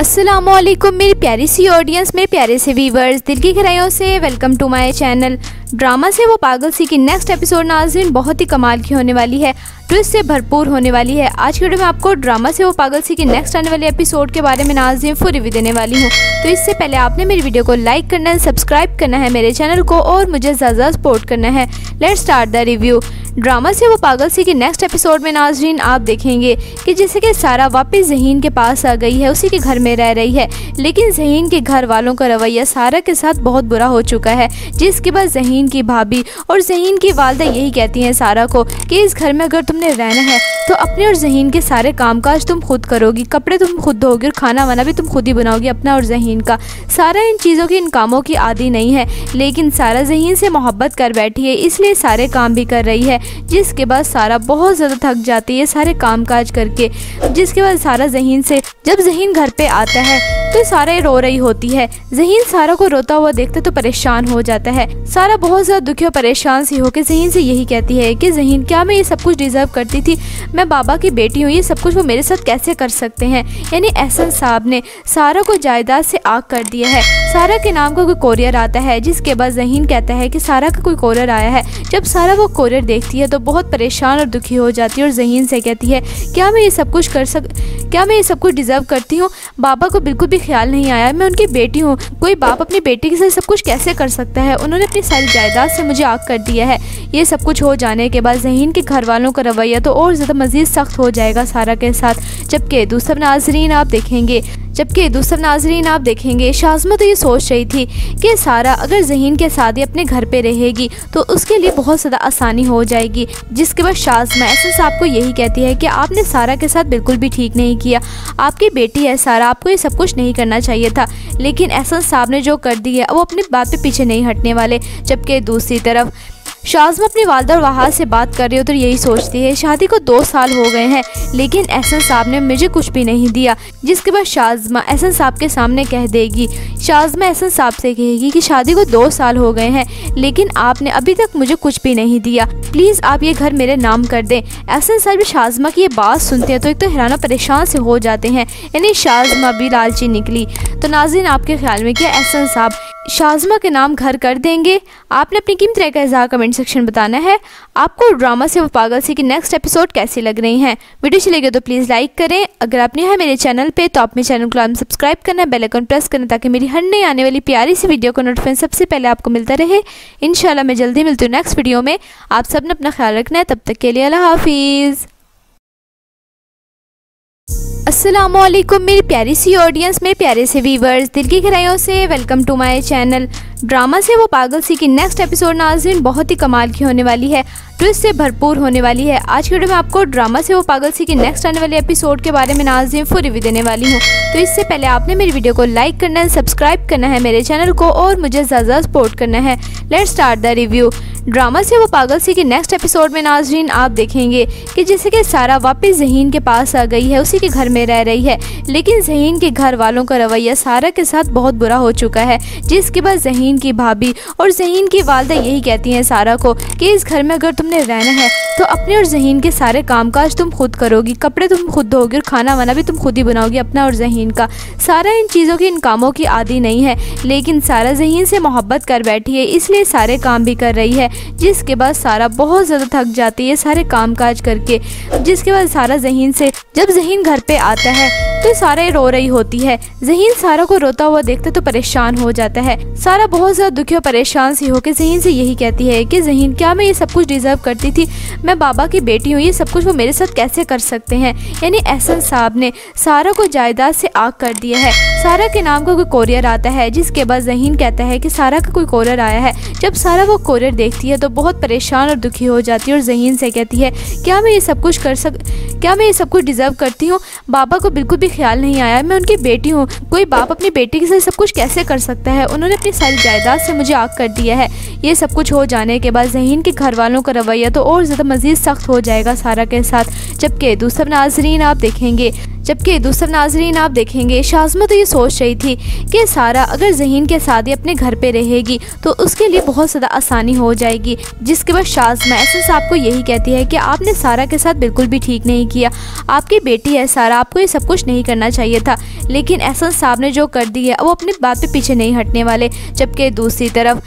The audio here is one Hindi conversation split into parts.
अस्सलामुअलैकुम मेरी प्यारी सी ऑडियंस, मेरे प्यारे से व्यूवर्स, दिल की गहराइयों से welcome to my channel. Drama से वो पागल सी की नेक्स्ट एपिसोड नाज़रीन बहुत ही कमाल की होने वाली है, ट्विस्ट से भरपूर होने वाली है। आज की वीडियो में आपको ड्रामा से वो पागल सी की नेक्स्ट आने वाले एपिसोड के बारे में नाज़रीन फुल रिव्यू देने वाली हूँ। तो इससे पहले आपने मेरी वीडियो को लाइक करना है, सब्सक्राइब करना है मेरे चैनल को और मुझे ज़्यादा सपोर्ट करना है। Let's start the review. Drama से वो पागल सी की नेक्स्ट एपिसोड में नाज़रीन आप देखेंगे कि जैसे कि सारा वापस ज़हीन के पास आ गई है, उसी के घर में रह रही है, लेकिन ज़हीन के घर वालों का रवैया सारा के साथ बहुत बुरा हो चुका है। जिसके बाद ज़हीन की भाभी और ज़हीन की वालदा यही कहती हैं सारा को कि इस घर में अगर तुमने रहना है तो अपने और ज़हीन के सारे कामकाज तुम खुद करोगी, कपड़े तुम खुद धोगी और खाना वाना भी तुम खुद ही बनाओगी अपना और ज़हीन का। सारा इन चीज़ों की, इन कामों की आदी नहीं है, लेकिन सारा ज़हीन से मोहब्बत कर बैठी है, इसलिए सारे काम भी कर रही है। जिसके बाद सारा बहुत ज़्यादा थक जाती है सारे कामकाज करके। जिसके बाद सारा ज़हीन से, जब ज़हीन घर पे आता है तो सारा रो रही होती है। ज़हीन सारा को रोता हुआ देखते तो परेशान हो जाता है। सारा बहुत ज़्यादा दुखी और परेशान सी होकर ज़हीन से यही कहती है कि ज़हीन, क्या मैं ये सब कुछ डिज़र्व करती थी? मैं बाबा की बेटी हूँ, ये सब कुछ वो मेरे साथ कैसे कर सकते हैं? यानी एहसन साहब ने सारा को जायदाद से आग कर दिया है। सारा के नाम का कोई कोरियर आता है, जिसके बाद ज़हीन कहता है कि सारा का कोई कोरियर आया है। जब सारा वो कोरियर देखती है तो बहुत परेशान और दुखी हो जाती है और ज़हीन से कहती है, क्या मैं ये सब कुछ डिज़र्व करती हूँ? बाबा को बिल्कुल भी ख्याल नहीं आया, मैं उनकी बेटी हूँ। कोई बाप अपनी बेटी के साथ सब कुछ कैसे कर सकता है? उन्होंने अपनी सारी जायदाद से मुझे आग कर दिया है। ये सब कुछ हो जाने के बाद ज़हीन के घर वालों का रवैया तो और ज़्यादा मज़ीद सख्त हो जाएगा सारा के साथ। जबकि दूसरा नाज़रीन आप देखेंगे शाज़मा तो ये सोच रही थी कि सारा अगर ज़हीन के साथ ही अपने घर पे रहेगी तो उसके लिए बहुत ज़्यादा आसानी हो जाएगी। जिसके बाद शाज़मा एहसन साहब को यही कहती है कि आपने सारा के साथ बिल्कुल भी ठीक नहीं किया, आपकी बेटी है सारा, आपको ये सब कुछ नहीं करना चाहिए था। लेकिन एहसन साहब ने जो कर दिया वो अपनी बात पे पीछे नहीं हटने वाले। जबकि दूसरी तरफ शाज़मा अपनी वालदा और वहाद से बात कर रही हो तो यही सोचती है, शादी को 2 साल हो गए हैं लेकिन एहसन साहब ने मुझे कुछ भी नहीं दिया। जिसके बाद शाज़मा एहसन साहब के सामने कह देगी, शाज़मा एहसन साहब से कहेगी कि शादी को 2 साल हो गए हैं लेकिन आपने अभी तक मुझे कुछ भी नहीं दिया, प्लीज़ आप ये घर मेरे नाम कर दें। एहसन साहब शाज़मा की ये बात सुनते हैं तो एक तो हैरान परेशान से हो जाते हैं, यानी शाज़मा भी लालची निकली। तो नाज़रीन आपके ख्याल में क्या एहसन साहब शाज़मा के नाम घर कर देंगे? आपने अपनी कीमती राय का इज़हार कमेंट सेक्शन बताना है। आपको ड्रामा से वो पागल सी की नेक्स्ट एपिसोड कैसी लग रही हैं? वीडियो चली गई तो प्लीज़ लाइक करें। अगर आप नए हैं मेरे चैनल पे तो आप मेरे चैनल को सब्सक्राइब करना है, बेल आइकन प्रेस करना ताकि मेरी हर नई आने वाली प्यारी सी वीडियो का नोटिफिकेशन सबसे पहले आपको मिलता रहे। इंशाल्लाह मैं जल्दी मिलती हूँ नेक्स्ट वीडियो में। आप सब ने अपना ख्याल रखना है, तब तक के लिए अल्लाह हाफिज़। अस्सलामुअलैकुम मेरी प्यारी सी ऑडियंस, मेरे प्यारे से व्यूवर्स, दिल की गहराइयों से welcome to my channel. Drama से वो पागल सी की नेक्स्ट एपिसोड नाज़रीन बहुत ही कमाल की होने वाली है, ट्विस्ट से भरपूर होने वाली है। आज की वीडियो में आपको ड्रामा से वो पागल सी की नेक्स्ट आने वाले एपिसोड के बारे में नाज़रीन फुल रिव्यू देने वाली हूँ। तो इससे पहले आपने मेरी वीडियो को लाइक करना है, सब्सक्राइब करना है मेरे चैनल को और मुझे ज़्यादा सपोर्ट करना है। Let's start the review. Drama से वो पागल सी की नेक्स्ट एपिसोड में नाज़रीन आप देखेंगे कि जैसे कि सारा वापस ज़हीन के पास आ गई है, उसी के घर में रह रही है, लेकिन ज़हीन के घर वालों का रवैया सारा के साथ बहुत बुरा हो चुका है। जिसके बाद ज़हीन की भाभी और ज़हीन की वालदा यही कहती हैं सारा को कि इस घर में अगर तुमने रहना है तो अपने और ज़हीन के सारे कामकाज तुम खुद करोगी, कपड़े तुम खुद धोगी और खाना वाना भी तुम खुद ही बनाओगी अपना और ज़हीन का। सारा इन चीज़ों की, इन कामों की आदी नहीं है, लेकिन सारा ज़हीन से मोहब्बत कर बैठी है, इसलिए सारे काम भी कर रही है। जिसके बाद सारा बहुत ज़्यादा थक जाती है सारे कामकाज करके। जिसके बाद सारा ज़हीन से, जब ज़हीन घर पे आता है तो सारा रो रही होती है। ज़हीन सारा को रोता हुआ देखते तो परेशान हो जाता है। सारा बहुत ज़्यादा दुखी और परेशान सी होकर ज़हीन से यही कहती है कि ज़हीन, क्या मैं ये सब कुछ डिज़र्व करती थी? मैं बाबा की बेटी हूँ, ये सब कुछ वो मेरे साथ कैसे कर सकते हैं? यानी एहसन साहब ने सारा को जायदाद से आग कर दिया है। सारा के नाम का कोई कोरियर आता है, जिसके बाद ज़हीन कहता है कि सारा का कोई कोरियर आया है। जब सारा वो कोरियर देखती है तो बहुत परेशान और दुखी हो जाती है और ज़हीन से कहती है, क्या मैं ये सब कुछ डिज़र्व करती हूँ? बाबा को बिल्कुल भी ख्याल नहीं आया, मैं उनकी बेटी हूँ। कोई बाप अपनी बेटी के साथ सब कुछ कैसे कर सकता है? उन्होंने अपनी सारी जायदाद से मुझे आग कर दिया है। ये सब कुछ हो जाने के बाद ज़हीन के घर वालों का रवैया तो और ज़्यादा मज़ीद सख्त हो जाएगा सारा के साथ। जबकि दूसरा नाज़रीन आप देखेंगे जबकि दूसरा नाजरीन आप देखेंगे शाज़मा तो ये सोच रही थी कि सारा अगर ज़हीन के साथ ही अपने घर पे रहेगी तो उसके लिए बहुत ज़्यादा आसानी हो जाएगी। जिसके बाद शाज़मा एहसन साहब को यही कहती है कि आपने सारा के साथ बिल्कुल भी ठीक नहीं किया, आपकी बेटी है सारा, आपको ये सब कुछ नहीं करना चाहिए था। लेकिन एहसन साहब ने जो कर दी है वो अपनी बात पे पीछे नहीं हटने वाले। जबकि दूसरी तरफ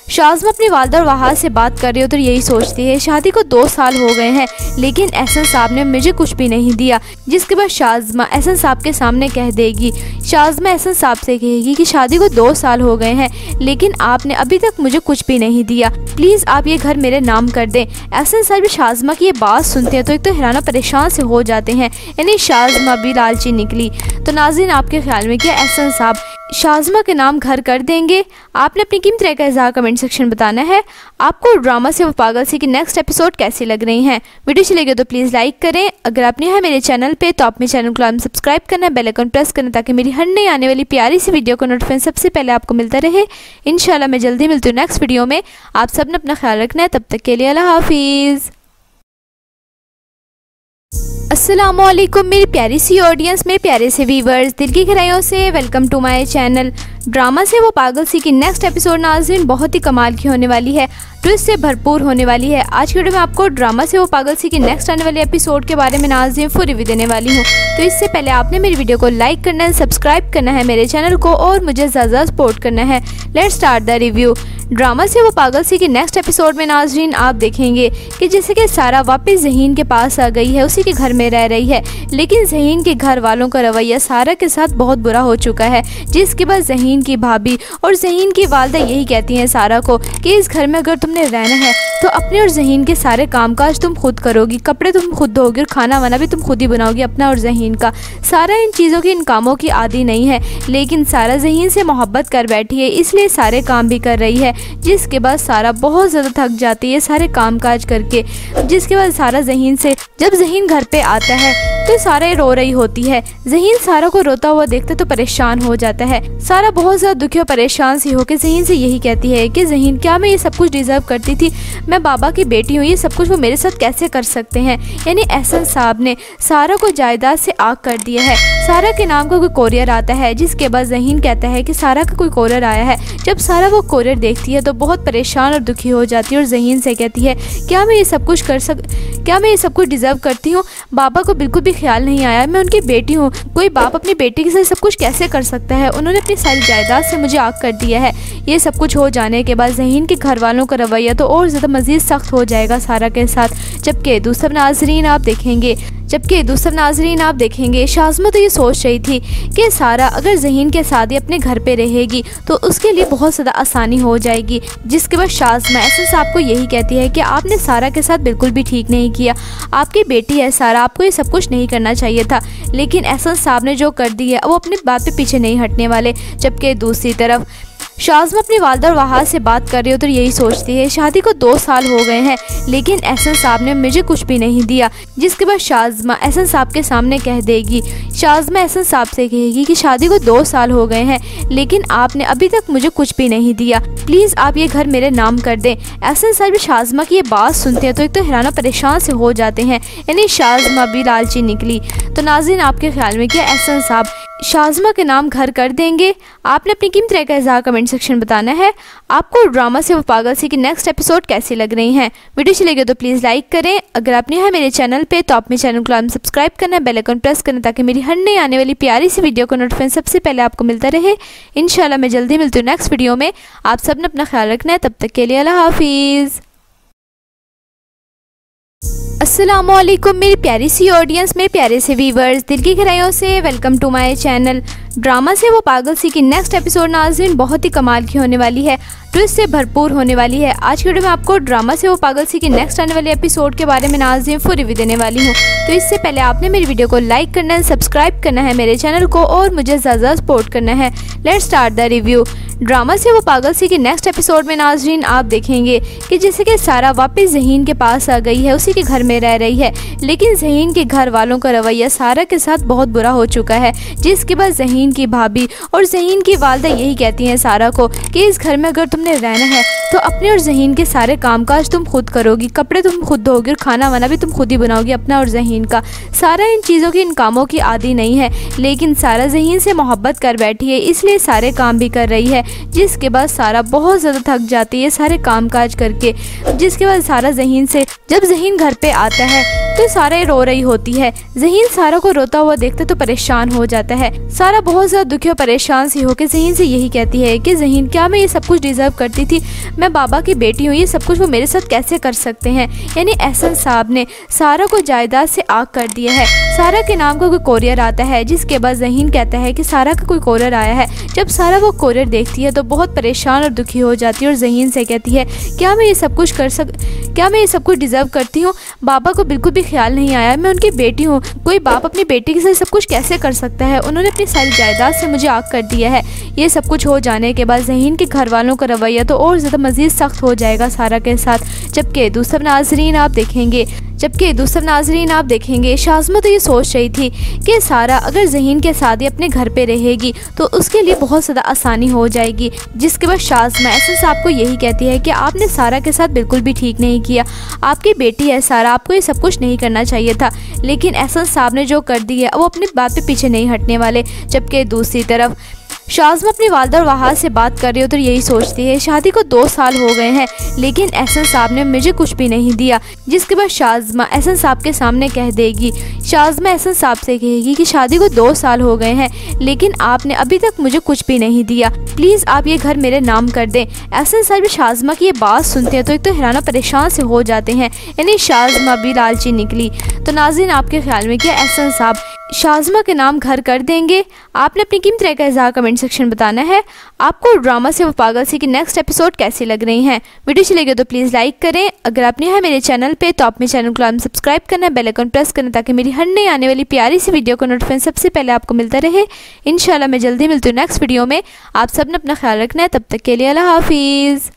शाज़मा अपनी वालदा और वहाद से बात कर रही हो तो यही सोचती है शादी को 2 साल हो गए हैं लेकिन एहसन साहब ने मुझे कुछ भी नहीं दिया। जिसके बाद शाज़मा एहसन साहब के सामने कह देगी, शाज़मा एहसन साहब से कहेगी कि शादी को 2 साल हो गए हैं लेकिन आपने अभी तक मुझे कुछ भी नहीं दिया, प्लीज़ आप ये घर मेरे नाम कर दें। एहसन साहब शाज़मा की ये बात सुनते हैं तो एक तो हैराना परेशान से हो जाते हैं, यानी शाज़मा भी लालची निकली। तो नाज़रीन आपके ख्याल में क्या एहसन साहब शाज़मा के नाम घर कर देंगे? आपने अपनी कीमती राय का इज़हार कमेंट सेक्शन बताना है। आपको ड्रामा से वो पागल सी की नेक्स्ट एपिसोड कैसी लग रही हैं? वीडियो चली गई तो प्लीज़ लाइक करें। अगर आप नए हैं मेरे चैनल पे तो आप मेरे चैनल को सब्सक्राइब करना, बेल आइकन प्रेस करना ताकि मेरी हर नई आने वाली प्यारी सी वीडियो को नोटिफिकेशन सबसे पहले आपको मिलता रहे। इंशाल्लाह मैं जल्दी मिलती हूँ नेक्स्ट वीडियो में। आप सब ने अपना ख्याल रखना है, तब तक के लिए अल्लाह हाफिज़। अस्सलामुअलैकुम मेरी प्यारी सी ऑडियंस, मेरे प्यारे से व्यूवर्स, दिल की गहराइयों से welcome to my channel. Drama से वो पागल सी की नेक्स्ट एपिसोड नाज़रीन बहुत ही कमाल की होने वाली है, ट्विस्ट से भरपूर होने वाली है। आज की वीडियो में आपको ड्रामा से वो पागल सी की नेक्स्ट आने वाले एपिसोड के बारे में नाज़रीन फुल रिव्यू देने वाली हूँ। तो इससे पहले आपने मेरी वीडियो को लाइक करना है, सब्सक्राइब करना है मेरे चैनल को और मुझे ज़्यादा सपोर्ट करना है। Let's start the review. Drama से वो पागल सी की नेक्स्ट एपिसोड में नाज़रीन आप देखेंगे कि जैसे कि सारा वापस ज़हीन के पास आ गई है, उसी के घर में रह रही है, लेकिन ज़हीन के घर वालों का रवैया सारा के साथ बहुत बुरा हो चुका है। जिसके बाद ज़हीन की भाभी और ज़हीन की वालदा यही कहती हैं सारा को कि इस घर में अगर तुमने रहना है तो अपने और ज़हीन के सारे कामकाज तुम खुद करोगी, कपड़े तुम खुद धोगी और खाना वाना भी तुम खुद ही बनाओगी अपना और ज़हीन का। सारा इन चीज़ों की, इन कामों की आदी नहीं है, लेकिन सारा ज़हीन से मोहब्बत कर बैठी है, इसलिए सारे काम भी कर रही है। जिसके बाद सारा बहुत ज़्यादा थक जाती है सारे कामकाज करके। जिसके बाद सारा ज़हीन से, जब ज़हीन घर पे आता है तो सारा रो रही होती है। ज़हीन सारा को रोता हुआ देखते तो परेशान हो जाता है। सारा बहुत ज़्यादा दुखी और परेशान सी होकर ज़हीन से यही कहती है कि ज़हीन, क्या मैं ये सब कुछ डिज़र्व करती थी? मैं बाबा की बेटी हूँ, ये सब कुछ वो मेरे साथ कैसे कर सकते हैं? यानी एहसन साहब ने सारा को जायदाद से आग कर दिया है। सारा के नाम का कोई कोरियर आता है। जिसके बाद ज़हीन कहता है कि सारा का कोई कोरियर आया है। जब सारा वो कोरियर देखती है तो बहुत परेशान और दुखी हो जाती है और ज़हीन से कहती है, क्या मैं ये सब कुछ डिज़र्व करती हूँ? बाबा को बिल्कुल भी ख्याल नहीं आया, मैं उनकी बेटी हूँ। कोई बाप अपनी बेटी के साथ सब कुछ कैसे कर सकता है? उन्होंने अपनी सारी जायदाद से मुझे आग कर दिया है। ये सब कुछ हो जाने के बाद ज़हीन के घर वालों का रवैया तो और ज़्यादा मज़ीद सख्त हो जाएगा सारा के साथ। जबकि दूसरा नाज़रीन आप देखेंगे शाज़मा तो ये सोच रही थी कि सारा अगर ज़हीन के साथ ही अपने घर पे रहेगी तो उसके लिए बहुत ज़्यादा आसानी हो जाएगी। जिसके बाद शाज़मा एहसन साहब को यही कहती है कि आपने सारा के साथ बिल्कुल भी ठीक नहीं किया, आपकी बेटी है सारा, आपको ये सब कुछ नहीं करना चाहिए था। लेकिन एहसन साहब ने जो कर दी है वो अपनी बात पे पीछे नहीं हटने वाले। जबकि दूसरी तरफ शाज़मा अपनी वालदा और वहाद से बात कर रही हो तो यही सोचती है शादी को 2 साल हो गए हैं लेकिन एहसन साहब ने मुझे कुछ भी नहीं दिया। जिसके बाद शाज़मा एहसन साहब के सामने कह देगी, शाज़मा एहसन साहब से कहेगी कि शादी को 2 साल हो गए हैं लेकिन आपने अभी तक मुझे कुछ भी नहीं दिया, प्लीज़ आप ये घर मेरे नाम कर दें। एहसन साहब शाज़मा की ये बात सुनते हैं तो एक तो हैराना परेशान से हो जाते हैं, यानी शाज़मा भी लालची निकली। तो नाज़रीन आपके ख्याल में क्या एहसन साहब शाज़मा के नाम घर कर देंगे? आपने अपनी कीमती राय का इज़हार कमेंट सेक्शन बताना है। आपको ड्रामा से वो पागल सी की नेक्स्ट एपिसोड कैसी लग रही हैं? वीडियो चली गई तो प्लीज़ लाइक करें। अगर आप नए हैं मेरे चैनल पे तो आप मेरे चैनल को सब्सक्राइब करना, बेल आइकन प्रेस करना ताकि मेरी हर नई आने वाली प्यारी सी वीडियो को नोटिफिकेशन सबसे पहले आपको मिलता रहे। इंशाल्लाह मैं जल्दी मिलती हूँ नेक्स्ट वीडियो में। आप सब ने अपना ख्याल रखना है, तब तक के लिए अल्लाह हाफिज़। अस्सलामुअलैकुम मेरी प्यारी सी ऑडियंस, मेरे प्यारे से व्यूवर्स, दिल की गहराइयों से welcome to my channel. Drama से वो पागल सी की नेक्स्ट एपिसोड नाज़रीन बहुत ही कमाल की होने वाली है, ट्विस्ट से भरपूर होने वाली है। आज की वीडियो में आपको ड्रामा से वो पागल सी की नेक्स्ट आने वाले एपिसोड के बारे में नाज़रीन फुल रिव्यू देने वाली हूँ। तो इससे पहले आपने मेरी वीडियो को लाइक करना है, सब्सक्राइब करना है मेरे चैनल को और मुझे ज़्यादा सपोर्ट करना है। Let's start the review. Drama से वो पागल सी के नेक्स्ट एपिसोड में नाजरीन आप देखेंगे कि जैसे कि सारा वापस ज़हीन के पास आ गई है, उसी के घर में रह रही है, लेकिन ज़हीन के घर वालों का रवैया सारा के साथ बहुत बुरा हो चुका है। जिसके बाद ज़हीन की भाभी और ज़हीन की वालदा यही कहती हैं सारा को कि इस घर में अगर तुमने रहना है तो अपने और ज़हीन के सारे कामकाज तुम खुद करोगी, कपड़े तुम खुद धोगी और खाना वाना भी तुम खुद ही बनाओगी अपना और ज़हीन का। सारा इन चीज़ों की इन कामों की आदी नहीं है, लेकिन सारा ज़हीन से मोहब्बत कर बैठी है, इसलिए सारे काम भी कर रही है। जिसके बाद सारा बहुत ज़्यादा थक जाती है सारे कामकाज करके। जिसके बाद सारा ज़हीन से जब ज़हीन घर पे आता है तो सारा रो रही होती है। ज़हीन सारा को रोता हुआ देखते तो परेशान हो जाता है। सारा बहुत ज़्यादा दुखी और परेशान सी होकर ज़हीन से यही कहती है कि ज़हीन क्या मैं ये सब कुछ डिज़र्व करती थी? मैं बाबा की बेटी हूँ, ये सब कुछ वो मेरे साथ कैसे कर सकते हैं? यानी एहसन साहब ने सारा को जायदाद से आग कर दिया है। सारा के नाम का कोई कोरियर आता है, जिसके बाद ज़हीन कहता है कि सारा का कोई कोरियर आया है। जब सारा वो कोरियर देखती है तो बहुत परेशान और दुखी हो जाती है और ज़हीन से कहती है क्या मैं ये सब कुछ डिज़र्व करती हूँ? बाबा को बिल्कुल भी ख्याल नहीं आया, मैं उनकी बेटी हूँ। कोई बाप अपनी बेटी के साथ सब कुछ कैसे कर सकता है? उन्होंने अपनी सारी जायदाद से मुझे आग कर दिया है। ये सब कुछ हो जाने के बाद ज़हीन के घर वालों का रवैया तो और ज़्यादा मज़ीद सख्त हो जाएगा सारा के साथ। जबकि दूसरा नाज़रीन आप देखेंगे शाज़मा तो ये सोच रही थी कि सारा अगर ज़हीन के साथ ही अपने घर पे रहेगी तो उसके लिए बहुत ज़्यादा आसानी हो जाएगी। जिसके बाद शाज़मा एहसन साहब को यही कहती है कि आपने सारा के साथ बिल्कुल भी ठीक नहीं किया, आपकी बेटी है सारा, आपको ये सब कुछ नहीं करना चाहिए था। लेकिन एहसन साहब ने जो कर दी है वो अपनी बात पे पीछे नहीं हटने वाले। जबकि दूसरी तरफ शाज़मा अपनी वालदा और वहाद से बात कर रही हो तो यही सोचती है शादी को 2 साल हो गए हैं, लेकिन एहसन साहब ने मुझे कुछ भी नहीं दिया। जिसके बाद शाज़मा एहसन साहब के सामने कह देगी, शाज़मा एहसन साहब से कहेगी कि शादी को 2 साल हो गए हैं, लेकिन आपने अभी तक मुझे कुछ भी नहीं दिया, प्लीज़ आप ये घर मेरे नाम कर दें। एहसन साहब शाज़मा की ये बात सुनते हैं तो एक तो हैराना परेशान से हो जाते हैं, यानी शाज़मा भी लालची निकली। तो नाज़रीन आपके ख्याल में क्या एहसन साहब शाज़मा के नाम घर कर देंगे? आपने अपनी कीमती राय का इज़हार कमेंट सेक्शन बताना है। आपको ड्रामा से वो पागल सी की नेक्स्ट एपिसोड कैसी लग रही हैं? वीडियो चली गई तो प्लीज़ लाइक करें। अगर आप नए हैं मेरे चैनल पे तो आप मेरे चैनल को सब्सक्राइब करना, बेल आइकन प्रेस करना ताकि मेरी हर नई आने वाली प्यारी सी वीडियो का नोटिफिकेशन सबसे पहले आपको मिलता रहे। इंशाल्लाह मैं जल्दी मिलती हूँ नेक्स्ट वीडियो में। आप सब ने अपना ख्याल रखना है, तब तक के लिए अल्लाह हाफिज़।